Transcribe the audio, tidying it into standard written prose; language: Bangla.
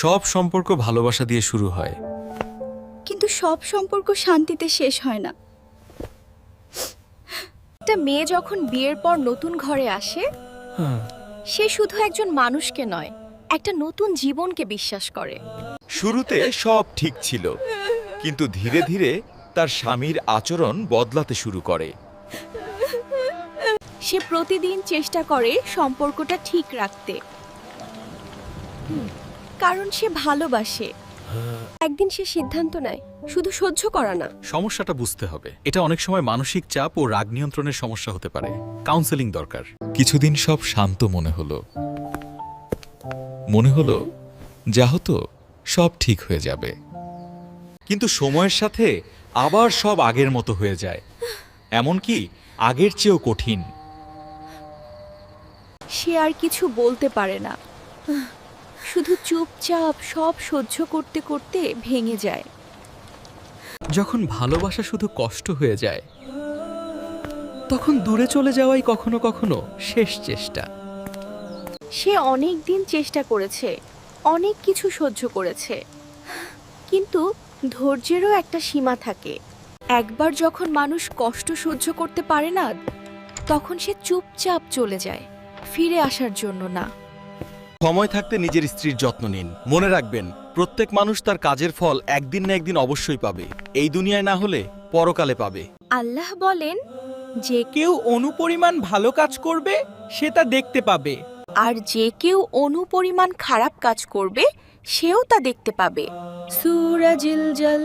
সব সম্পর্ক ভালোবাসা দিয়ে শুরু হয়। কিন্তু সব সম্পর্ক শান্তিতে শেষ হয় না। একটা মেয়ে যখন বিয়ের পর নতুন ঘরে আসে, সে শুধু একজন মানুষকে নয়, একটা নতুন জীবনকে বিশ্বাস করে। শুরুতে সব ঠিক ছিল, কিন্তু ধীরে ধীরে তার স্বামীর আচরণ বদলাতে শুরু করে। সে প্রতিদিন চেষ্টা করে সম্পর্কটা ঠিক রাখতে, কারণ সে ভালোবাসে। একদিন সে সিদ্ধান্ত নেয় শুধু সহ্য করা না। সমস্যাটা বুঝতে হবে, এটা অনেক সময় মানসিক চাপ ও রাগ নিয়ন্ত্রণের সমস্যা হতে পারে। কাউন্সেলিং দরকার। কিছুদিন সব শান্ত মনে হলো যা হতো সব ঠিক হয়ে যাবে। কিন্তু সময়ের সাথে আবার সব আগের মতো হয়ে যায়, এমনকি আগের চেয়েও কঠিন। সে আর কিছু বলতে পারে না, শুধু চুপচাপ সব সহ্য করতে করতে ভেঙে যায়। যখন ভালোবাসা শুধু কষ্ট হয়ে যায়, তখন দূরে চলে যাওয়াই কখনো কখনো শেষ চেষ্টা। সে অনেক দিন চেষ্টা করেছে, অনেক কিছু সহ্য করেছে, কিন্তু ধৈর্যেরও একটা সীমা থাকে। একবার যখন মানুষ কষ্ট সহ্য করতে পারে না, তখন সে চুপচাপ চলে যায়, ফিরে আসার জন্য না। সময় থাকতে নিজের স্ত্রীর যত্ন নিন। মনে রাখবেন, প্রত্যেক মানুষ তার কাজের ফল একদিন না একদিন অবশ্যই পাবে। এই দুনিয়ায় না হলে পরকালে পাবে। আল্লাহ বলেন যে কেউ অনুপরিমাণ ভালো কাজ করবে সে তা দেখতে পাবে, আর যে কেউ অনুপরিমাণ খারাপ কাজ করবে সেও তা দেখতে পাবে। সূরা জিলজাল